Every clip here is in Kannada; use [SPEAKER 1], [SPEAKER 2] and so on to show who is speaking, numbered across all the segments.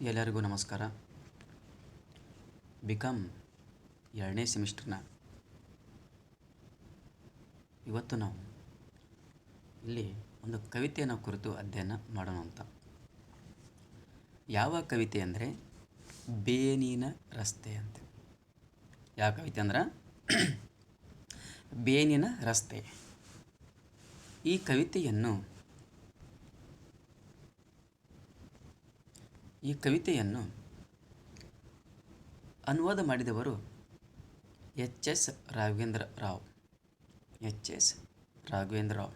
[SPEAKER 1] ಎಲ್ಲರಿಗೂ ನಮಸ್ಕಾರ. ಬಿಕಾಮ್ 2ನೇ ಸೆಮಿಸ್ಟರ್ನ ಇವತ್ತು ನಾವು ಇಲ್ಲಿ ಒಂದು ಕವಿತೆಯನ್ನು ಕುರಿತು ಅಧ್ಯಯನ ಮಾಡೋಣ ಅಂತ. ಯಾವ ಕವಿತೆ ಅಂದರೆ ಬೇನಿನ ರಸ್ತೆ ಅಂತ. ಯಾವ ಕವಿತೆ ಅಂದ್ರೆ ಬೇನಿನ ರಸ್ತೆ. ಈ ಕವಿತೆಯನ್ನು ಅನುವಾದ ಮಾಡಿದವರು ಎಚ್.ಎಸ್. ರಾಘವೇಂದ್ರ ರಾವ್.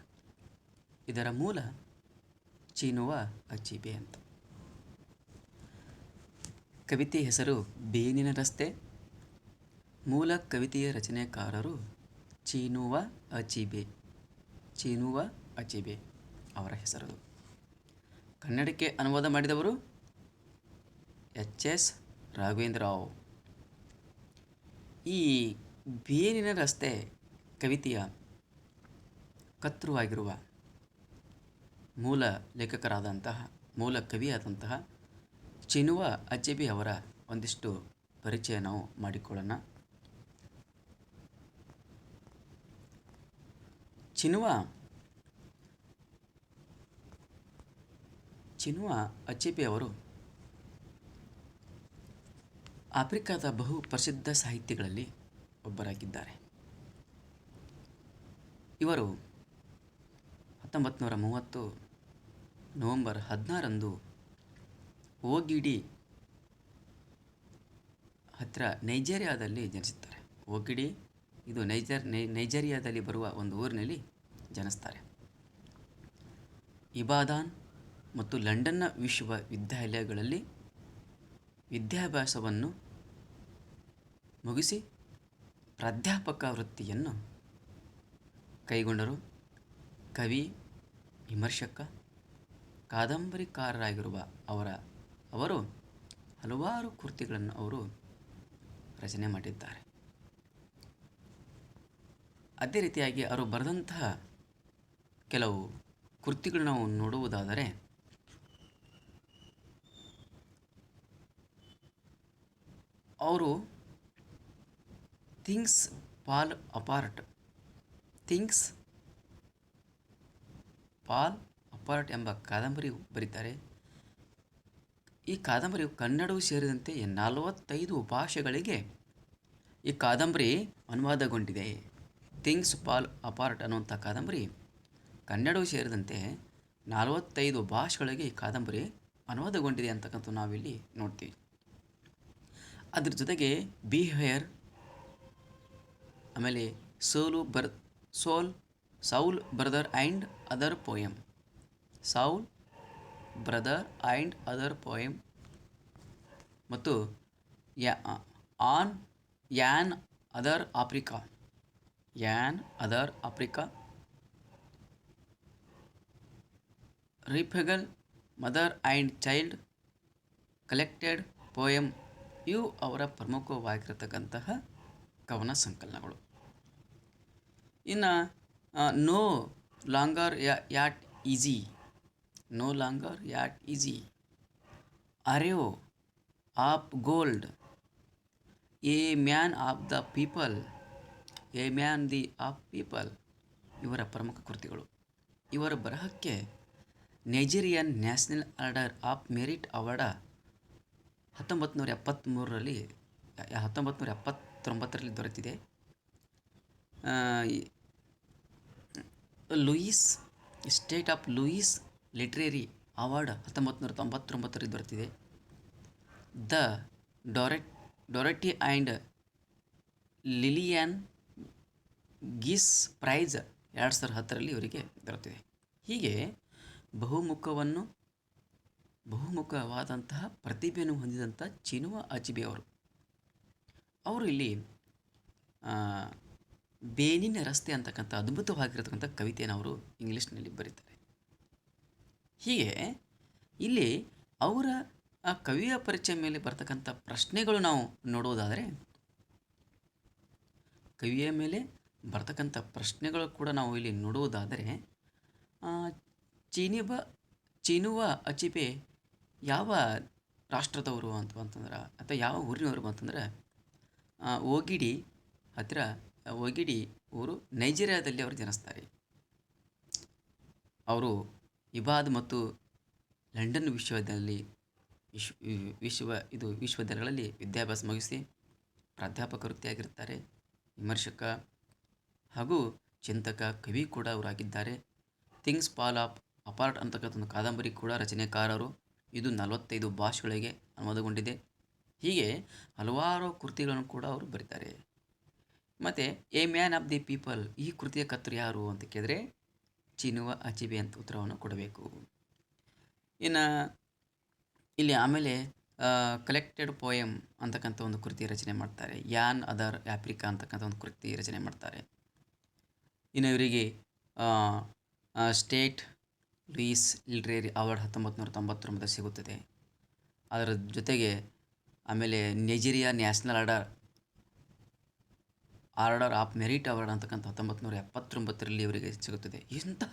[SPEAKER 1] ಇದರ ಮೂಲ ಚಿನುವ ಅಚಿಬೆ ಅಂತ. ಕವಿತೆ ಹೆಸರು ಬೇನಿನ ರಸ್ತೆ. ಮೂಲ ಕವಿತೆಯ ರಚನೆಕಾರರು ಚಿನುವ ಅಚಿಬೆ ಅವರ ಹೆಸರು. ಕನ್ನಡಕ್ಕೆ ಅನುವಾದ ಮಾಡಿದವರು ಎಚ್.ಎಸ್. ರಾಘವೇಂದ್ರ ರಾವ್. ಈ ಬೇನಿನ ರಸ್ತೆ ಕವಿತೆಯ ಕರ್ತೃವಾಗಿರುವ ಮೂಲ ಕವಿಯಾದಂತಹ ಚಿನುವ ಅಚಿಬೆ ಅವರ ಒಂದಿಷ್ಟು ಪರಿಚಯ ನಾವು ಮಾಡಿಕೊಳ್ಳೋಣ. ಚಿನುವ ಅಚಿಬೆ ಅವರು ಆಫ್ರಿಕಾದ ಬಹು ಪ್ರಸಿದ್ಧ ಸಾಹಿತಿಗಳಲ್ಲಿ ಒಬ್ಬರಾಗಿದ್ದಾರೆ. ಇವರು 1930 ನವೆಂಬರ್ 16ರಂದು ಓಗಿಡಿ ಹತ್ತಿರ ನೈಜೀರಿಯಾದಲ್ಲಿ ಜನಿಸುತ್ತಾರೆ. ಓಗಿಡಿ ಇದು ನೈಜೀರಿಯಾದಲ್ಲಿ ಬರುವ ಒಂದು ಊರಿನಲ್ಲಿ ಜನಿಸ್ತಾರೆ. ಇಬಾದಾನ್ ಮತ್ತು ಲಂಡನ್ನ ವಿಶ್ವವಿದ್ಯಾಲಯಗಳಲ್ಲಿ ವಿದ್ಯಾಭ್ಯಾಸವನ್ನು ಮುಗಿಸಿ ಪ್ರಾಧ್ಯಾಪಕ ವೃತ್ತಿಯನ್ನು ಕೈಗೊಂಡರು. ಕವಿ, ವಿಮರ್ಶಕ, ಕಾದಂಬರಿಕಾರರಾಗಿರುವ ಅವರು ಹಲವಾರು ಕೃತಿಗಳನ್ನು ಅವರು ರಚನೆ ಮಾಡಿದ್ದಾರೆ. ಅದೇ ರೀತಿಯಾಗಿ ಅವರು ಬರೆದಂತಹ ಕೆಲವು ಕೃತಿಗಳು ನಾವು ನೋಡುವುದಾದರೆ ಅವರು ಥಿಂಗ್ಸ್ ಫಾಲ್ ಅಪಾರ್ಟ್ ಎಂಬ ಕಾದಂಬರಿ ಬರೀತಾರೆ. ಈ ಕಾದಂಬರಿಯು ಕನ್ನಡವೂ ಸೇರಿದಂತೆ 45 ಭಾಷೆಗಳಿಗೆ ಈ ಕಾದಂಬರಿ ಅನುವಾದಗೊಂಡಿದೆ. ಥಿಂಗ್ಸ್ ಫಾಲ್ ಅಪಾರ್ಟ್ ಅನ್ನುವಂಥ ಕಾದಂಬರಿ ಕನ್ನಡವೂ ಸೇರಿದಂತೆ 45 ಭಾಷೆಗಳಿಗೆ ಈ ಕಾದಂಬರಿ ಅನುವಾದಗೊಂಡಿದೆ ಅಂತಕ್ಕಂಥ ನಾವಿಲ್ಲಿ ನೋಡ್ತೀವಿ. ಅದ್ರ ಜೊತೆಗೆ ಬಿಹೇರ್, ಆಮೇಲೆ soul brother and other poem ಮತ್ತು another Africa, refugee mother and child collected poem ಇವು ಅವರ ಪ್ರಮುಖವಾಗಿರತಕ್ಕಂತಹ ಕವನ ಸಂಕಲನಗಳು. ಇನ್ನು no longer at ease, arrow of gold, a man the of people ಇವರ ಪ್ರಮುಖ ಕೃತಿಗಳು. ಇವರ ಬರಹಕ್ಕೆ Nigerian national order of merit award 1979ರಲ್ಲಿ ದೊರೆತಿದೆ. State of Louis literary award 1999ರಲ್ಲಿ ದೊರೆತಿದೆ. The Dorothy and Lillian Gish prize 2010ರಲ್ಲಿ ಇವರಿಗೆ ದೊರೆತಿದೆ. ಹೀಗೆ ಬಹುಮುಖವಾದಂತಹ ಪ್ರತಿಭೆಯನ್ನು ಹೊಂದಿದಂಥ ಚಿನುವ ಅಚಿಬೆ ಅವರು ಇಲ್ಲಿ ಬೇನಿನ ರಸ್ತೆ ಅಂತಕ್ಕಂಥ ಅದ್ಭುತವಾಗಿರತಕ್ಕಂಥ ಕವಿತೆಯನ್ನು ಅವರು ಇಂಗ್ಲೀಷ್ನಲ್ಲಿ ಬರೀತಾರೆ. ಹೀಗೆ ಇಲ್ಲಿ ಅವರ ಆ ಕವಿಯ ಪರಿಚಯ ಮೇಲೆ ಬರ್ತಕ್ಕಂಥ ಪ್ರಶ್ನೆಗಳು ನಾವು ನೋಡುವುದಾದರೆ, ಕವಿಯ ಮೇಲೆ ಬರ್ತಕ್ಕಂಥ ಪ್ರಶ್ನೆಗಳು ಕೂಡ ನಾವು ಇಲ್ಲಿ ನೋಡುವುದಾದರೆ ಚಿನುವ ಅಚಿಬೆ ಯಾವ ರಾಷ್ಟ್ರದವರು ಅಂತಂದ್ರೆ ಅಥವಾ ಯಾವ ಊರಿನವರು ಅಂತಂದ್ರೆ ಓಗಿಡಿ ಹತ್ತಿರ ಓಗಿಡಿ ಊರು ನೈಜೀರಿಯಾದಲ್ಲಿ ಅವರು ಜನಿಸ್ತಾರೆ. ಅವರು ಇಬಾದ್ ಮತ್ತು ಲಂಡನ್ ವಿಶ್ವವಿದ್ಯಾಲಯಗಳಲ್ಲಿ ವಿದ್ಯಾಭ್ಯಾಸ ಮುಗಿಸಿ ಪ್ರಾಧ್ಯಾಪಕ ವೃತ್ತಿಯಾಗಿರ್ತಾರೆ. ವಿಮರ್ಶಕ ಹಾಗೂ ಚಿಂತಕ, ಕವಿ ಕೂಡ ಅವರಾಗಿದ್ದಾರೆ. ಥಿಂಗ್ಸ್ ಫಾಲ್ ಅಪಾರ್ಟ್ ಅಂತಕ್ಕಂಥ ಒಂದು ಕಾದಂಬರಿ ಕೂಡ ರಚನೆಕಾರರು. ಇದು 45 ಭಾಷೆಗಳಿಗೆ ಅನುವಾದಗೊಂಡಿದೆ. ಹೀಗೆ ಹಲವಾರು ಕೃತಿಗಳನ್ನು ಕೂಡ ಅವರು ಬರೀತಾರೆ. ಮತ್ತು A man of the people ಈ ಕೃತಿಯ ಕರ್ತರು ಯಾರು ಅಂತ ಕೇಳಿದ್ರೆ ಚಿನುವ ಅಚಿಬೆ ಅಂತ ಉತ್ತರವನ್ನು ಕೊಡಬೇಕು. ಇನ್ನು ಇಲ್ಲಿ ಆಮೇಲೆ ಕಲೆಕ್ಟೆಡ್ ಪೋಯಮ್ ಅಂತಕ್ಕಂಥ ಒಂದು ಕೃತಿ ರಚನೆ ಮಾಡ್ತಾರೆ. ಯಾನ್ ಅದರ್ ಆಫ್ರಿಕಾ ಅಂತಕ್ಕಂಥ ಒಂದು ಕೃತಿ ರಚನೆ ಮಾಡ್ತಾರೆ. ಇನ್ನು ಇವರಿಗೆ ಸ್ಟೇಟ್ ಲೂಯಿಸ್ ಲಿಟ್ರೇರಿ ಅವಾರ್ಡ್ 1999 ಸಿಗುತ್ತದೆ. ಅದರ ಜೊತೆಗೆ ಆಮೇಲೆ Nigeria national order of merit award ಅಂತಕ್ಕಂಥ 1979 ಇವರಿಗೆ ಸಿಗುತ್ತದೆ. ಇಂತಹ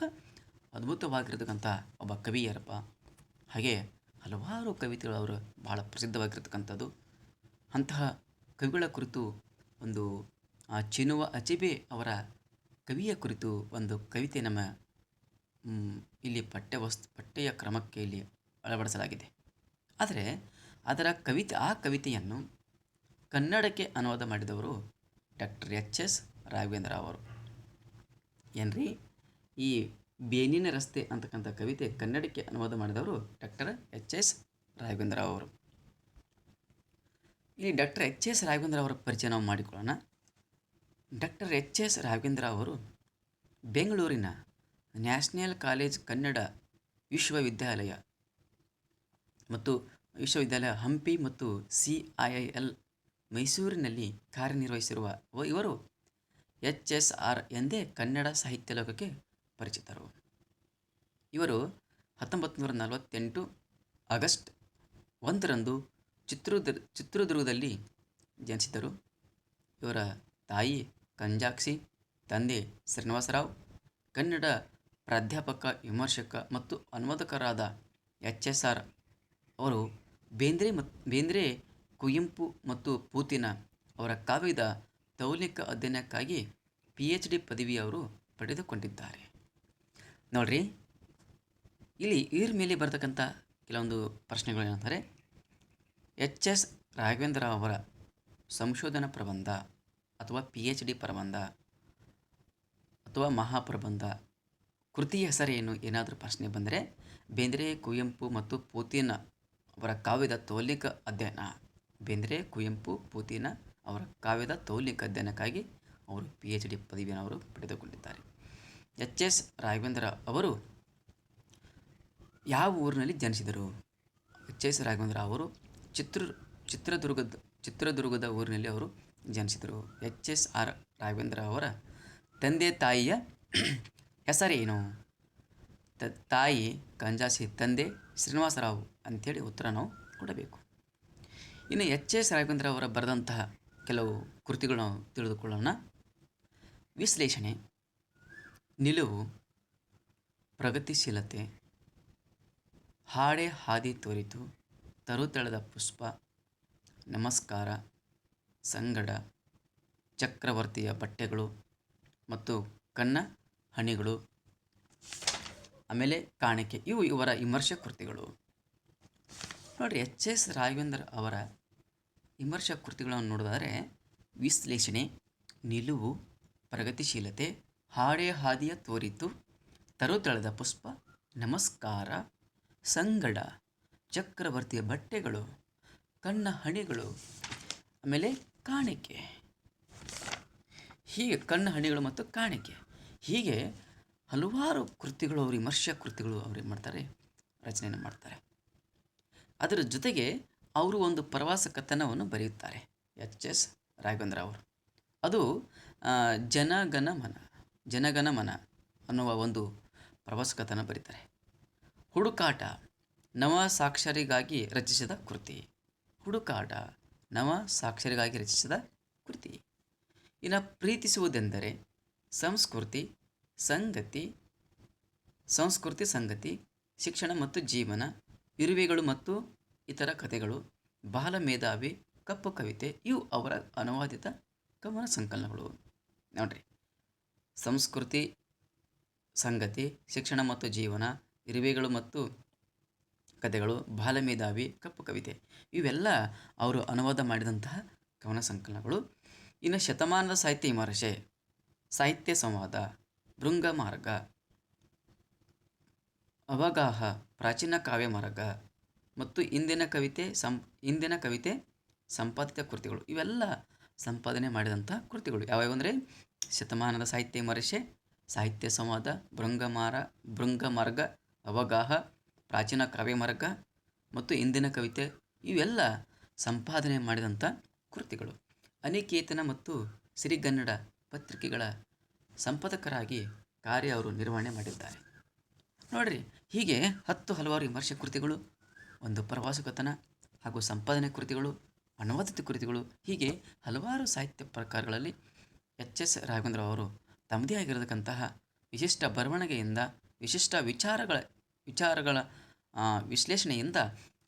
[SPEAKER 1] ಅದ್ಭುತವಾಗಿರತಕ್ಕಂಥ ಒಬ್ಬ ಕವಿ ಯಾರಪ್ಪ? ಹಾಗೆ ಹಲವಾರು ಕವಿತೆಗಳು ಅವರು ಬಹಳ ಪ್ರಸಿದ್ಧವಾಗಿರ್ತಕ್ಕಂಥದ್ದು. ಅಂತಹ ಕವಿಗಳ ಕುರಿತು ಒಂದು ಚಿನುವ ಅಚಿಬೆ ಅವರ ಕವಿಯ ಕುರಿತು ಒಂದು ಕವಿತೆ ನಮ್ಮ ಇಲ್ಲಿ ಪಠ್ಯ ಕ್ರಮಕ್ಕೆ ಇಲ್ಲಿ ಅಳವಡಿಸಲಾಗಿದೆ. ಆದರೆ ಅದರ ಆ ಕವಿತೆಯನ್ನು ಕನ್ನಡಕ್ಕೆ ಅನುವಾದ ಮಾಡಿದವರು ಡಾಕ್ಟರ್ ಎಚ್.ಎಸ್. ರಾಘವೇಂದ್ರ ಅವರು. ಏನ್ರಿ ಈ ಬೇನಿನ ರಸ್ತೆ ಅಂತಕ್ಕಂಥ ಕವಿತೆ ಕನ್ನಡಕ್ಕೆ ಅನುವಾದ ಮಾಡಿದವರು ಡಾಕ್ಟರ್ ಎಚ್.ಎಸ್. ರಾಘವೇಂದ್ರ ಅವರು. ಇಲ್ಲಿ ಡಾಕ್ಟರ್ ಎಚ್.ಎಸ್. ರಾಘವೇಂದ್ರ ಅವರ ಪರಿಚಯ ನಾವು ಮಾಡಿಕೊಳ್ಳೋಣ. ಡಾಕ್ಟರ್ ಎಚ್.ಎಸ್. ರಾಘವೇಂದ್ರ ಅವರು ಬೆಂಗಳೂರಿನ ನ್ಯಾಷನಲ್ ಕಾಲೇಜ್ ಕನ್ನಡ ವಿಶ್ವವಿದ್ಯಾಲಯ ಹಂಪಿ ಮತ್ತು CIIL ಮೈಸೂರಿನಲ್ಲಿ ಕಾರ್ಯನಿರ್ವಹಿಸಿರುವ ಇವರು HSR ಎಂದೇ ಕನ್ನಡ ಸಾಹಿತ್ಯ ಲೋಕಕ್ಕೆ ಪರಿಚಿತರು. ಇವರು 1948 ಆಗಸ್ಟ್ 1ರಂದು ಚಿತ್ರದುರ್ಗದಲ್ಲಿ ಜನಿಸಿದರು. ಇವರ ತಾಯಿ ಕಂಜಾಕ್ಷಿ, ತಂದೆ ಶ್ರೀನಿವಾಸರಾವ್. ಕನ್ನಡ ಪ್ರಾಧ್ಯಾಪಕ, ವಿಮರ್ಶಕ ಮತ್ತು ಅನುವಾದಕರಾದ HSR ಅವರು ಬೇಂದ್ರೆ, ಕುವೆಂಪು ಮತ್ತು ಪೂತಿನ ಅವರ ಕಾವ್ಯದ ತೌಲಿಕ ಅಧ್ಯಯನಕ್ಕಾಗಿ PhD ಪದವಿ ಅವರು ಪಡೆದುಕೊಂಡಿದ್ದಾರೆ. ನೋಡ್ರಿ, ಇಲ್ಲಿ ಇವ್ರ ಮೇಲೆ ಬರ್ತಕ್ಕಂಥ ಕೆಲವೊಂದು ಪ್ರಶ್ನೆಗಳು ಏನಂತಾರೆ, HS ರಾಘವೇಂದ್ರ ಅವರ ಸಂಶೋಧನಾ ಪ್ರಬಂಧ ಅಥವಾ PhD ಪ್ರಬಂಧ ಅಥವಾ ಮಹಾಪ್ರಬಂಧ ಕೃತಿಯ ಹೆಸರೇನು ಏನಾದರೂ ಪ್ರಶ್ನೆ ಬಂದರೆ ಬೇಂದ್ರೆ, ಕುವೆಂಪು ಮತ್ತು ಪೂತಿನ ಅವರ ಕಾವ್ಯದ ತೌಲಿಕ ಅಧ್ಯಯನ. ಬೇಂದ್ರೆ, ಕುವೆಂಪು, ಪೂತಿನ ಅವರ ಕಾವ್ಯದ ತೌಲಿಕ ಅಧ್ಯಯನಕ್ಕಾಗಿ ಅವರು PhD ಪದವಿಯನ್ನು ಅವರು ಪಡೆದುಕೊಂಡಿದ್ದಾರೆ. HS ರಾಘವೇಂದ್ರ ಅವರು ಯಾವ ಊರಿನಲ್ಲಿ ಜನಿಸಿದರು? HS ರಾಘವೇಂದ್ರ ಅವರು ಚಿತ್ರದುರ್ಗದ ಊರಿನಲ್ಲಿ ಅವರು ಜನಿಸಿದರು. HSR ರಾಘವೇಂದ್ರ ಅವರ ತಂದೆ ತಾಯಿಯ ಹೆಸರೇನು? ತಾಯಿ ಕಂಜಾಸಿ, ತಂದೆ ಶ್ರೀನಿವಾಸರಾವ್ ಅಂಥೇಳಿ ಉತ್ತರ ನಾವು ಕೊಡಬೇಕು. ಇನ್ನು HS ರಾಘವೇಂದ್ರ ಅವರ ಬರೆದಂತಹ ಕೆಲವು ಕೃತಿಗಳು ನಾವು ತಿಳಿದುಕೊಳ್ಳೋಣ. ವಿಶ್ಲೇಷಣೆ, ನಿಲುವು, ಪ್ರಗತಿಶೀಲತೆ, ಹಾಡೆ ಹಾದಿ ತೋರಿತು, ತರುತಳದ ಪುಷ್ಪ, ನಮಸ್ಕಾರ, ಸಂಗಡ, ಚಕ್ರವರ್ತಿಯ ಬಟ್ಟೆಗಳು ಮತ್ತು ಕಣ್ಣ ಹನಿಗಳು, ಆಮೇಲೆ ಕಾಣಿಕೆ. ಇವು ಇವರ ವಿಮರ್ಶೆ ಕೃತಿಗಳು. ನೋಡಿರಿ, HS ರಾಘವೇಂದ್ರ ಅವರ ವಿಮರ್ಶಾ ಕೃತಿಗಳನ್ನು ನೋಡಿದರೆ ವಿಶ್ಲೇಷಣೆ, ನಿಲುವು, ಪ್ರಗತಿಶೀಲತೆ, ಹಾಡೆ ಹಾದಿಯ ತೋರಿತು, ತರುತಳದ ಪುಷ್ಪ, ನಮಸ್ಕಾರ, ಸಂಗಡ, ಚಕ್ರವರ್ತಿಯ ಬಟ್ಟೆಗಳು, ಕಣ್ಣ ಹಣಿಗಳು, ಆಮೇಲೆ ಕಾಣಿಕೆ. ಹೀಗೆ ಕಣ್ಣ ಹಣಿಗಳು ಮತ್ತು ಕಾಣಿಕೆ, ಹೀಗೆ ಹಲವಾರು ಕೃತಿಗಳು, ಅವರು ವಿಮರ್ಶಾ ಕೃತಿಗಳು ಅವರು ಏನು ಮಾಡ್ತಾರೆ, ರಚನೆಯನ್ನು ಮಾಡ್ತಾರೆ. ಅದರ ಜೊತೆಗೆ ಅವರು ಒಂದು ಪ್ರವಾಸ ಕಥನವನ್ನು ಬರೆಯುತ್ತಾರೆ HS ರಾಘವೇಂದ್ರ ಅವರು. ಅದು ಜನಗಣಮನ ಅನ್ನುವ ಒಂದು ಪ್ರವಾಸ ಕಥನ ಬರೀತಾರೆ. ಹುಡುಕಾಟ, ನವ ಸಾಕ್ಷರಿಗಾಗಿ ರಚಿಸಿದ ಕೃತಿ. ಹುಡುಕಾಟ, ನವ ಸಾಕ್ಷರಿಗಾಗಿ ರಚಿಸಿದ ಕೃತಿ. ಇನ್ನು ಪ್ರೀತಿಸುವುದೆಂದರೆ ಸಂಸ್ಕೃತಿ ಸಂಗತಿ, ಶಿಕ್ಷಣ ಮತ್ತು ಜೀವನ, ಇರುವೆಗಳು ಮತ್ತು ಇತರ ಕಥೆಗಳು, ಬಾಲ ಮೇಧಾವಿ, ಕಪ್ಪು ಕವಿತೆ ಇವು ಅವರ ಅನುವಾದಿತ ಕವನ ಸಂಕಲನಗಳು. ನೋಡ್ರಿ, ಸಂಸ್ಕೃತಿ, ಸಂಗತಿ, ಶಿಕ್ಷಣ ಮತ್ತು ಜೀವನ, ಇರುವೆಗಳು ಮತ್ತು ಕಥೆಗಳು, ಬಾಲಮೇಧಾವಿ, ಕಪ್ಪು ಕವಿತೆ ಇವೆಲ್ಲ ಅವರು ಅನುವಾದ ಮಾಡಿದಂತಹ ಕವನ ಸಂಕಲನಗಳು. ಇನ್ನು ಶತಮಾನದ ಸಾಹಿತ್ಯ ವಿಮರ್ಶೆ, ಸಾಹಿತ್ಯ ಸಂವಾದ, ಭೃಂಗ ಮಾರ್ಗ, ಅವಗಾಹ, ಪ್ರಾಚೀನ ಕಾವ್ಯ ಮಾರ್ಗ ಮತ್ತು ಇಂದಿನ ಕವಿತೆ ಸಂಪಾದಿತ ಕೃತಿಗಳು ಇವೆಲ್ಲ ಸಂಪಾದನೆ ಮಾಡಿದಂಥ ಕೃತಿಗಳು ಯಾವ್ಯಾವು ಅಂದರೆ ಶತಮಾನದ ಸಾಹಿತ್ಯ ವಿಮರ್ಶೆ, ಸಾಹಿತ್ಯ ಸಂವಾದ, ಭೃಂಗ ಮಾರ್ಗ, ಅವಗಾಹ, ಪ್ರಾಚೀನ ಕಾವ್ಯ ಮಾರ್ಗ ಮತ್ತು ಇಂದಿನ ಕವಿತೆ ಇವೆಲ್ಲ ಸಂಪಾದನೆ ಮಾಡಿದಂಥ ಕೃತಿಗಳು. ಅನಿಕೇತನ ಮತ್ತು ಸಿರಿಗನ್ನಡ ಪತ್ರಿಕೆಗಳ ಸಂಪಾದಕರಾಗಿ ಕಾರ್ಯ ಅವರು ನಿರ್ವಹಣೆ ಮಾಡಿದ್ದಾರೆ. ನೋಡ್ರಿ, ಹೀಗೆ ಹಲವಾರು ವಿಮರ್ಶೆ ಕೃತಿಗಳು, ಒಂದು ಪ್ರವಾಸ ಕಥನ ಹಾಗೂ ಸಂಪಾದನೆ ಕೃತಿಗಳು, ಅನುವಾದಿತ ಕೃತಿಗಳು, ಹೀಗೆ ಹಲವಾರು ಸಾಹಿತ್ಯ ಪ್ರಕಾರಗಳಲ್ಲಿ ಎಚ್ ಎಸ್ ರಾಘವೇಂದ್ರ ಅವರು ತಮ್ಮದೇ ಆಗಿರತಕ್ಕಂತಹ ವಿಶಿಷ್ಟ ಬರವಣಿಗೆಯಿಂದ, ವಿಶಿಷ್ಟ ವಿಚಾರಗಳ ವಿಶ್ಲೇಷಣೆಯಿಂದ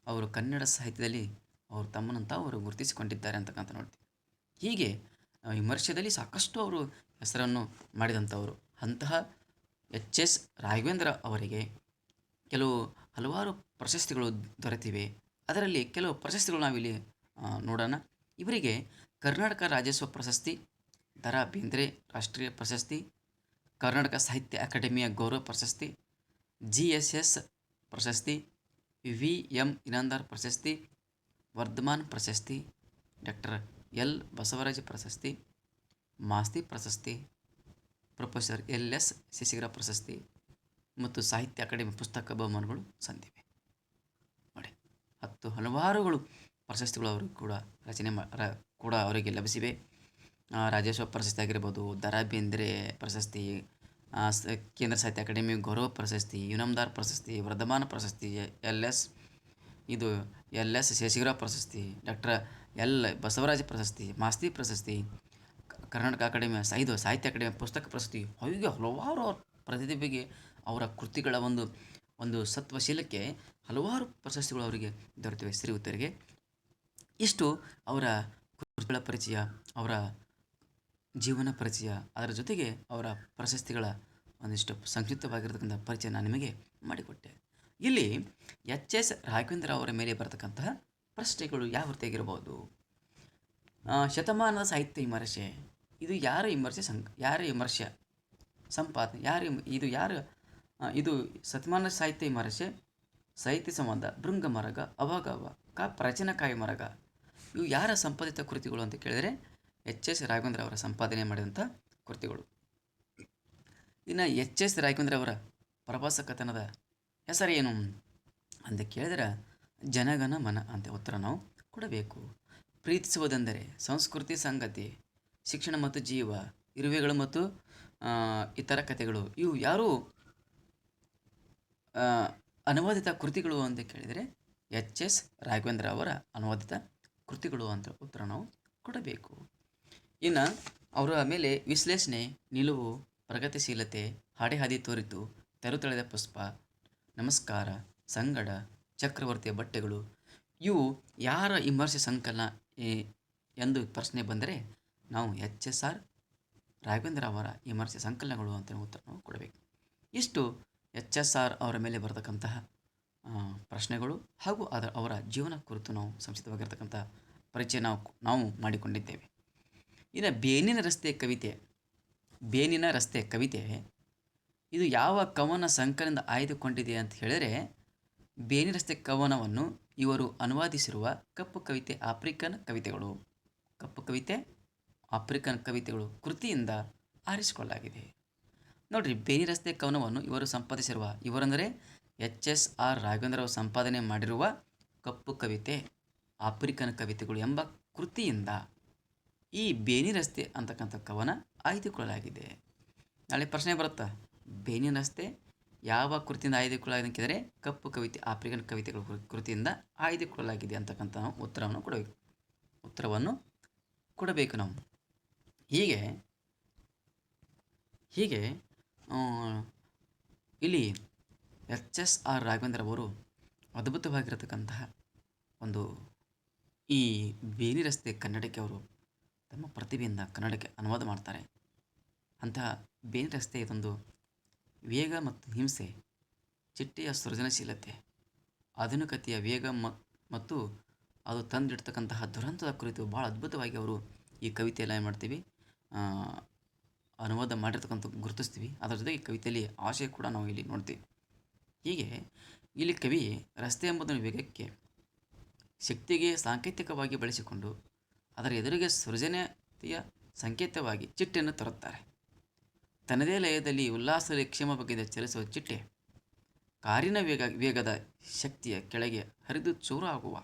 [SPEAKER 1] ಅವರು ಕನ್ನಡ ಸಾಹಿತ್ಯದಲ್ಲಿ ಅವರು ತಮ್ಮನ್ನಂತ ಅವರು ಗುರುತಿಸಿಕೊಂಡಿದ್ದಾರೆ ಅಂತಕ್ಕಂಥ ನೋಡ್ತೀವಿ. ಹೀಗೆ ವಿಮರ್ಶೆಯಲ್ಲಿ ಸಾಕಷ್ಟು ಅವರು ಹೆಸರನ್ನು ಮಾಡಿದಂಥವರು. ಅಂತಹ ಎಚ್ ಎಸ್ ರಾಘವೇಂದ್ರ ಅವರಿಗೆ ಹಲವಾರು ಪ್ರಶಸ್ತಿಗಳು ದೊರೆತಿವೆ. ಅದರಲ್ಲಿ ಕೆಲವು ಪ್ರಶಸ್ತಿಗಳು ನಾವಿಲ್ಲಿ ನೋಡೋಣ. ಇವರಿಗೆ ಕರ್ನಾಟಕ ರಾಜ್ಯೋತ್ಸವ ಪ್ರಶಸ್ತಿ, ದ ರಾ ಬೇಂದ್ರೆ ರಾಷ್ಟ್ರೀಯ ಪ್ರಶಸ್ತಿ, ಕರ್ನಾಟಕ ಸಾಹಿತ್ಯ ಅಕಾಡೆಮಿಯ ಗೌರವ ಪ್ರಶಸ್ತಿ, GSS ಪ್ರಶಸ್ತಿ, VM ಇನಾಮದಾರ್ ಪ್ರಶಸ್ತಿ, ವರ್ಧಮಾನ್ ಪ್ರಶಸ್ತಿ, ಡಾಕ್ಟರ್ L ಬಸವರಾಜ ಪ್ರಶಸ್ತಿ, ಮಾಸ್ತಿ ಪ್ರಶಸ್ತಿ, ಪ್ರೊಫೆಸರ್ LS ಶಶಿಧರ ಪ್ರಶಸ್ತಿ ಮತ್ತು ಸಾಹಿತ್ಯ ಅಕಾಡೆಮಿ ಪುಸ್ತಕ ಬಹುಮಾನಗಳು ಸಂದಿವೆ. ನೋಡಿ, ಹಲವಾರುಗಳು ಪ್ರಶಸ್ತಿಗಳು ಅವರಿಗೆ ಕೂಡ ಅವರಿಗೆ ಲಭಿಸಿವೆ. ರಾಜ್ಯೋತ್ಸವ ಪ್ರಶಸ್ತಿ ಆಗಿರ್ಬೋದು, ದ ರಾ ಬೇಂದ್ರೆ ಪ್ರಶಸ್ತಿ, ಕೇಂದ್ರ ಸಾಹಿತ್ಯ ಅಕಾಡೆಮಿ ಗೌರವ ಪ್ರಶಸ್ತಿ, ಇನಾಮದಾರ್ ಪ್ರಶಸ್ತಿ, ವರ್ಧಮಾನ ಪ್ರಶಸ್ತಿ, LS ಶಶಿಧರ ಪ್ರಶಸ್ತಿ, ಡಾಕ್ಟರ್ L ಬಸವರಾಜ ಪ್ರಶಸ್ತಿ, ಮಾಸ್ತಿ ಪ್ರಶಸ್ತಿ, ಕರ್ನಾಟಕ ಅಕಾಡೆಮಿಯ ಸಾಹಿತ್ಯ ಅಕಾಡೆಮಿಯ ಪುಸ್ತಕ ಪ್ರಶಸ್ತಿ, ಹೀಗೆ ಹಲವಾರು ಪ್ರತಿಭೆಗೆ ಅವರ ಕೃತಿಗಳ ಒಂದು ಸತ್ವಶೀಲಕ್ಕೆ ಹಲವಾರು ಪ್ರಶಸ್ತಿಗಳು ಅವರಿಗೆ ದೊರೆತಿವೆ, ಶ್ರೀಯುತರಿಗೆ. ಇಷ್ಟು ಅವರ ಕೃತಿಗಳ ಪರಿಚಯ, ಅವರ ಜೀವನ ಪರಿಚಯ, ಅದರ ಜೊತೆಗೆ ಅವರ ಪ್ರಶಸ್ತಿಗಳ ಒಂದಿಷ್ಟು ಸಂಕ್ಷಿಪ್ತವಾಗಿರತಕ್ಕಂಥ ಪರಿಚಯ ನಾನು ನಿಮಗೆ ಮಾಡಿಕೊಟ್ಟೆ. ಇಲ್ಲಿ ಎಚ್ ಎಸ್ ರಾಘವೇಂದ್ರ ಅವರ ಮೇಲೆ ಬರತಕ್ಕಂತಹ ಪ್ರಶ್ನೆಗಳು ಯಾವ ರೀತಿಯಾಗಿರಬಹುದು? ಶತಮಾನದ ಸಾಹಿತ್ಯ ವಿಮರ್ಶೆ, ಇದು ಯಾರ ವಿಮರ್ಶೆ ಸಂಪಾದನೆ, ಇದು ಶತಮಾನದ ಸಾಹಿತ್ಯ ವಿಮರ್ಶೆ, ಸಾಹಿತ್ಯ ಸಂವಾದ, ಭೃಂಗ ಮಾರ್ಗ, ಅವಗಾಹ, ಪ್ರಾಚೀನ ಕಾವ್ಯ ಮಾರ್ಗ ಇವು ಯಾರ ಸಂಪಾದಿತ ಕೃತಿಗಳು ಅಂತ ಕೇಳಿದರೆ ಎಚ್ ಎಸ್ ರಾಘವೇಂದ್ರ ಅವರ ಸಂಪಾದನೆ ಮಾಡಿದಂಥ ಕೃತಿಗಳು. ಇನ್ನು ಎಚ್ ಎಸ್ ರಾಘವೇಂದ್ರ ಅವರ ಪ್ರವಾಸ ಕಥನದ ಹೆಸರೇನು ಅಂತ ಕೇಳಿದರೆ ಜನಗಣ ಮನ ಅಂತ ಉತ್ತರ ನಾವು ಕೊಡಬೇಕು. ಪ್ರೀತಿಸುವುದೆಂದರೆ, ಸಂಸ್ಕೃತಿ, ಸಂಗತಿ, ಶಿಕ್ಷಣ ಮತ್ತು ಜೀವ, ಇರುವೆಗಳು ಮತ್ತು ಇತರ ಕಥೆಗಳು ಇವು ಯಾರು ಅನುವಾದಿತ ಕೃತಿಗಳು ಅಂತ ಕೇಳಿದರೆ ಎಚ್ ಎಸ್ ರಾಘವೇಂದ್ರ ಅವರ ಅನುವಾದಿತ ಕೃತಿಗಳು ಅಂತ ಉತ್ತರ ನಾವು ಕೊಡಬೇಕು. ಇನ್ನು ಅವರ ಮೇಲೆ ವಿಶ್ಲೇಷಣೆ, ನಿಲುವು, ಪ್ರಗತಿಶೀಲತೆ, ಹಾದಿ ತೋರಿತು, ತೆರೆದ ಪುಷ್ಪ, ನಮಸ್ಕಾರ, ಸಂಗಡ, ಚಕ್ರವರ್ತಿಯ ಬಟ್ಟೆಗಳು ಇವು ಯಾರ ವಿಮರ್ಶೆ ಸಂಕಲನ ಎಂದು ಪ್ರಶ್ನೆ ಬಂದರೆ ನಾವು ಎಚ್ ಎಸ್ ರಾಘವೇಂದ್ರ ಅವರ ವಿಮರ್ಶೆ ಸಂಕಲನಗಳು ಅಂತ ಉತ್ತರ ನಾವು ಕೊಡಬೇಕು. ಇಷ್ಟು ಎಚ್ ಎಸ್ ಅವರ ಮೇಲೆ ಬರತಕ್ಕಂತಹ ಪ್ರಶ್ನೆಗಳು ಹಾಗೂ ಅವರ ಜೀವನ ಕುರಿತು ನಾವು ಸಂಕ್ಷಿಪ್ತವಾಗಿರ್ತಕ್ಕಂಥ ಪರಿಚಯ ನಾವು ಮಾಡಿಕೊಂಡಿದ್ದೇವೆ. ಇನ್ನು ಬೇನಿನ ರಸ್ತೆ ಕವಿತೆ ಇದು ಯಾವ ಕವನ ಸಂಕಲನದಿಂದ ಆಯ್ದುಕೊಂಡಿದೆ ಅಂತ ಹೇಳಿದರೆ, ಬೇನಿನ ರಸ್ತೆ ಕವನವನ್ನು ಇವರು ಅನುವಾದಿಸಿರುವ ಕಪ್ಪು ಕವಿತೆ ಆಫ್ರಿಕನ್ ಕವಿತೆಗಳು ಕೃತಿಯಿಂದ ಆರಿಸಿಕೊಳ್ಳಲಾಗಿದೆ. ನೋಡ್ರಿ, ಬೇನಿ ರಸ್ತೆ ಕವನವನ್ನು ಇವರು ಸಂಪಾದಿಸಿರುವ, ಇವರಂದರೆ ಎಚ್ ಎಸ್ ರಾಘವೇಂದ್ರ ಅವರು ಸಂಪಾದನೆ ಮಾಡಿರುವ ಕಪ್ಪು ಕವಿತೆ ಆಫ್ರಿಕನ್ ಕವಿತೆಗಳು ಎಂಬ ಕೃತಿಯಿಂದ ಈ ಬೇನಿ ರಸ್ತೆ ಅಂತಕ್ಕಂಥ ಕವನ ಆಯ್ದುಕೊಳ್ಳಲಾಗಿದೆ. ನಾಳೆ ಪ್ರಶ್ನೆ ಬರುತ್ತಾ, ಬೇನಿ ರಸ್ತೆ ಯಾವ ಕೃತಿಯಿಂದ ಆಯ್ದುಕೊಳ್ಳಲಾಗಿದೆ ಕೇಳಿದರೆ ಕಪ್ಪು ಕವಿತೆ ಆಫ್ರಿಕನ್ ಕವಿತೆಗಳು ಕೃತಿಯಿಂದ ಆಯ್ದುಕೊಳ್ಳಲಾಗಿದೆ ಅಂತಕ್ಕಂಥ ನಾವು ಉತ್ತರವನ್ನು ಕೊಡಬೇಕು ನಾವು. ಹೀಗೆ ಇಲ್ಲಿ ಎಚ್ ಎಸ್ ರಾಘವೇಂದ್ರ ಅವರು ಅದ್ಭುತವಾಗಿರತಕ್ಕಂತಹ ಒಂದು ಈ ಬೇಲಿ ರಸ್ತೆ ಕನ್ನಡಕ್ಕೆ ಅವರು ತಮ್ಮ ಪ್ರತಿಭೆಯಿಂದ ಕನ್ನಡಕ್ಕೆ ಅನುವಾದ ಮಾಡ್ತಾರೆ. ಅಂತಹ ಬೇಲಿ ರಸ್ತೆ ಇದೊಂದು ವೇಗ ಮತ್ತು ಹಿಂಸೆ, ಚಿಟ್ಟೆಯ ಸೃಜನಶೀಲತೆ, ಆಧುನಿಕತೆಯ ವೇಗ ಮತ್ತು ಅದು ತಂದಿಡ್ತಕ್ಕಂತಹ ದುರಂತದ ಕುರಿತು ಭಾಳ ಅದ್ಭುತವಾಗಿ ಅವರು ಈ ಕವಿತೆಯಲ್ಲಿ ಏನು ಮಾಡ್ತೀವಿ, ಆ, ಅನುವಾದ ಮಾಡಿರ್ತಕ್ಕಂಥ ಗುರುತಿಸ್ತೀವಿ. ಅದರ ಜೊತೆಗೆ ಕವಿತೆಯಲ್ಲಿ ಆಶಯ ಕೂಡ ನಾವು ಇಲ್ಲಿ ನೋಡ್ತೀವಿ. ಹೀಗೆ ಇಲ್ಲಿ ಕವಿ ರಸ್ತೆ ಎಂಬುದನ್ನು ವೇಗಕ್ಕೆ, ಶಕ್ತಿಗೆ ಸಾಂಕೇತಿಕವಾಗಿ ಬಳಸಿಕೊಂಡು ಅದರ ಎದುರಿಗೆ ಸೃಜನತೆಯ ಸಂಕೇತವಾಗಿ ಚಿಟ್ಟೆಯನ್ನು ತರುತ್ತಾರೆ. ತನ್ನದೇ ಲಯದಲ್ಲಿ ಉಲ್ಲಾಸದಲ್ಲಿ ಕ್ಷೇಮ ಬಗೆದ ಚಲಿಸುವ ಚಿಟ್ಟೆ ಕಾರಿನ ವೇಗದ ಶಕ್ತಿಯ ಕೆಳಗೆ ಹರಿದು ಚೂರು ಆಗುವ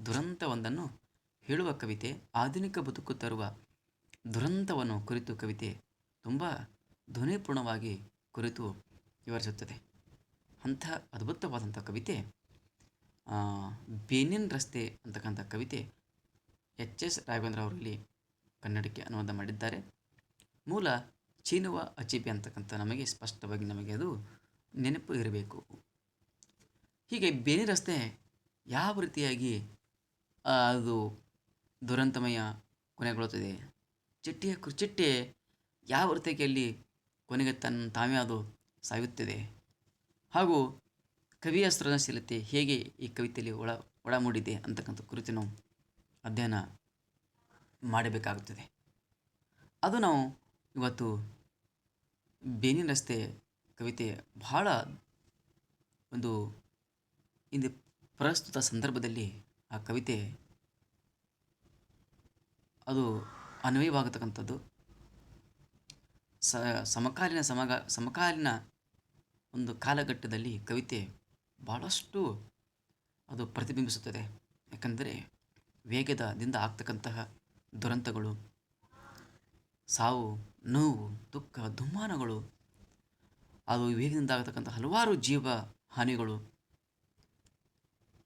[SPEAKER 1] ದುರಂತವೊಂದನ್ನು ಹೇಳುವ ಕವಿತೆ. ಆಧುನಿಕ ಬದುಕು ತರುವ ದುರಂತವನ್ನು ಕುರಿತು ಕವಿತೆ ತುಂಬ ಧ್ವನಿಪೂರ್ಣವಾಗಿ ಕುರಿತು ವಿವರಿಸುತ್ತದೆ. ಅಂಥ ಅದ್ಭುತವಾದಂಥ ಕವಿತೆ ಬೇನಿನ್ ರಸ್ತೆ ಅಂತಕ್ಕಂಥ ಕವಿತೆ ಎಚ್.ಎಸ್. ರಾಘವೇಂದ್ರ ಅವರು ಇಲ್ಲಿ ಕನ್ನಡಕ್ಕೆ ಅನುವಾದ ಮಾಡಿದ್ದಾರೆ. ಮೂಲ ಚೀನುವ ಅಚಿಬೆ ಅಂತಕ್ಕಂಥ ನಮಗೆ ಸ್ಪಷ್ಟವಾಗಿ ನಮಗೆ ಅದು ನೆನಪು ಇರಬೇಕು. ಹೀಗೆ ಬೇನಿನ್ ರಸ್ತೆ ಯಾವ ರೀತಿಯಾಗಿ ಅದು ದುರಂತಮಯ ಕೊನೆಗೊಳ್ಳುತ್ತದೆ, ಚಿಟ್ಟೆ ಯಾವ ರೀತಿಯಲ್ಲಿ ಕೊನೆಗೆ ತಾವೇ ಅದು ಸಾಯುತ್ತದೆ, ಹಾಗೂ ಕವಿಯ ಸೃಜನಶೀಲತೆ ಹೇಗೆ ಈ ಕವಿತೆಯಲ್ಲಿ ಒಳಮೂಡಿದೆ ಅಂತಕ್ಕಂಥ ಕುರಿತು ನಾವು ಅಧ್ಯಯನ ಮಾಡಬೇಕಾಗುತ್ತದೆ. ಅದು ನಾವು ಇವತ್ತು ಬೇನಿನ್ ರಸ್ತೆ ಕವಿತೆ ಬಹಳ ಒಂದು ಇಂದು ಪ್ರಸ್ತುತ ಸಂದರ್ಭದಲ್ಲಿ ಆ ಕವಿತೆ ಅದು ಅನ್ವಯವಾಗತಕ್ಕಂಥದ್ದು. ಸಮಕಾಲೀನ ಒಂದು ಕಾಲಘಟ್ಟದಲ್ಲಿ ಕವಿತೆ ಭಾಳಷ್ಟು ಅದು ಪ್ರತಿಬಿಂಬಿಸುತ್ತದೆ. ಯಾಕಂದರೆ ವೇಗದಿಂದ ಆಗ್ತಕ್ಕಂತಹ ದುರಂತಗಳು, ಸಾವು, ನೋವು, ದುಃಖ, ದುಮ್ಮಾನಗಳು, ಅದು ವೇಗದಿಂದ ಆಗತಕ್ಕಂಥ ಹಲವಾರು ಜೀವ ಹಾನಿಗಳು.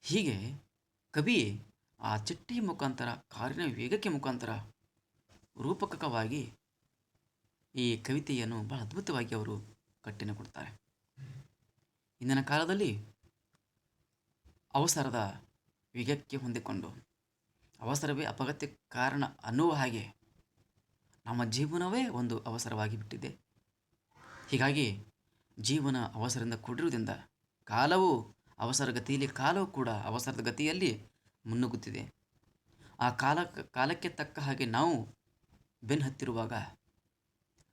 [SPEAKER 1] ಹೀಗೆ ಕವಿ ಆ ಚಿಟ್ಟೆಯ ಮುಖಾಂತರ, ಕಾರಿನ ವೇಗಕ್ಕೆ ಮುಖಾಂತರ ರೂಪಕವಾಗಿ ಈ ಕವಿತೆಯನ್ನು ಬಹಳ ಅದ್ಭುತವಾಗಿ ಅವರು ಕಟ್ಟಿನ ಕೊಡ್ತಾರೆ. ಇಂದಿನ ಕಾಲದಲ್ಲಿ ಅವಸರದ ವೇಗಕ್ಕೆ ಹೊಂದಿಕೊಂಡು ಅವಸರವೇ ಅಪಘಾತಕ್ಕೆ ಕಾರಣ ಅನ್ನುವ ಹಾಗೆ ನಮ್ಮ ಜೀವನವೇ ಒಂದು ಅವಸರವಾಗಿ ಬಿಟ್ಟಿದೆ. ಹೀಗಾಗಿ ಜೀವನ ಅವಸರದಿಂದ ಕೂಡಿರುವುದರಿಂದ ಕಾಲವು ಕಾಲವು ಕೂಡ ಅವಸರದ ಗತಿಯಲ್ಲಿ ಮುನ್ನುಗ್ಗುತ್ತಿದೆ. ಆ ಕಾಲಕ್ಕೆ ತಕ್ಕ ಹಾಗೆ ನಾವು ಬೆನ್ನು ಹತ್ತಿರುವಾಗ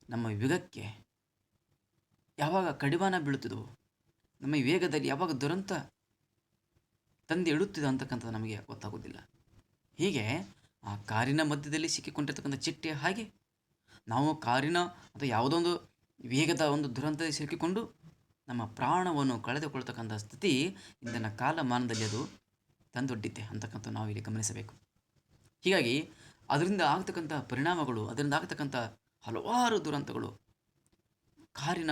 [SPEAKER 1] ನಮ್ಮ ವೇಗಕ್ಕೆ ಯಾವಾಗ ಕಡಿವಾಣ ಬೀಳುತ್ತಿದೋ, ನಮ್ಮ ವೇಗದಲ್ಲಿ ಯಾವಾಗ ದುರಂತ ತಂದು ಇಡುತ್ತಿದೆ ಅಂತಕ್ಕಂಥದ್ದು ನಮಗೆ ಗೊತ್ತಾಗೋದಿಲ್ಲ. ಹೀಗೆ ಆ ಕಾರಿನ ಮಧ್ಯದಲ್ಲಿ ಸಿಕ್ಕಿಕೊಂಡಿರ್ತಕ್ಕಂಥ ಚಿಟ್ಟೆ ಹಾಗೆ ನಾವು ಕಾರಿನ ಅಥವಾ ಯಾವುದೊಂದು ವೇಗದ ಒಂದು ದುರಂತದಲ್ಲಿ ಸಿಕ್ಕಿಕೊಂಡು ನಮ್ಮ ಪ್ರಾಣವನ್ನು ಕಳೆದುಕೊಳ್ತಕ್ಕಂಥ ಸ್ಥಿತಿ ಇಂದಿನ ಕಾಲಮಾನದಲ್ಲಿ ಅದು ತಂದೊಡ್ಡಿದೆ ಅಂತಕ್ಕಂಥ ನಾವು ಇಲ್ಲಿ ಗಮನಿಸಬೇಕು. ಹೀಗಾಗಿ ಅದರಿಂದ ಆಗ್ತಕ್ಕಂಥ ಪರಿಣಾಮಗಳು, ಅದರಿಂದ ಆಗ್ತಕ್ಕಂಥ ಹಲವಾರು ದುರಂತಗಳು, ಕಾರಿನ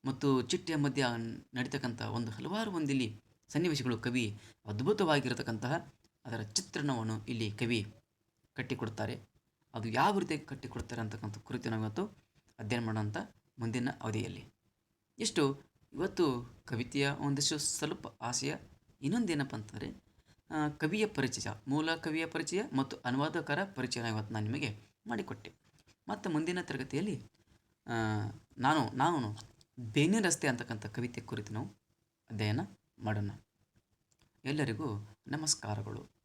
[SPEAKER 1] ಮತ್ತು ಚಿಟ್ಟೆಯ ಮಧ್ಯ ನಡೀತಕ್ಕಂಥ ಒಂದು ಹಲವಾರು ಒಂದಿಲ್ಲಿ ಸನ್ನಿವೇಶಗಳು ಕವಿ ಅದ್ಭುತವಾಗಿರತಕ್ಕಂತಹ ಅದರ ಚಿತ್ರಣವನ್ನು ಇಲ್ಲಿ ಕವಿ ಕಟ್ಟಿಕೊಡ್ತಾರೆ. ಅದು ಯಾವ ರೀತಿ ಕಟ್ಟಿಕೊಡ್ತಾರೆ ಅಂತಕ್ಕಂಥ ಕುರಿತು ನಾವಿವತ್ತು ಅಧ್ಯಯನ ಮಾಡೋಂಥ ಮುಂದಿನ ಅವಧಿಯಲ್ಲಿ. ಇಷ್ಟು ಇವತ್ತು ಕವಿತೆಯ ಒಂದಿಷ್ಟು ಸ್ವಲ್ಪ ಆಶಯ. ಇನ್ನೊಂದೇನಪ್ಪ ಅಂತಂದರೆ ಕವಿಯ ಪರಿಚಯ, ಮೂಲ ಕವಿಯ ಪರಿಚಯ ಮತ್ತು ಅನುವಾದಕರ ಪರಿಚಯ ಇವತ್ತು ನಾನು ನಿಮಗೆ ಮಾಡಿಕೊಟ್ಟೆ. ಮತ್ತು ಮುಂದಿನ ತರಗತಿಯಲ್ಲಿ ನಾನು ಬೇನಿನ್ ರಸ್ತೆ ಅಂತಕ್ಕಂಥ ಕವಿತೆ ಕುರಿತು ನಾವು ಅಧ್ಯಯನ ಮಾಡೋಣ. ಎಲ್ಲರಿಗೂ ನಮಸ್ಕಾರಗಳು.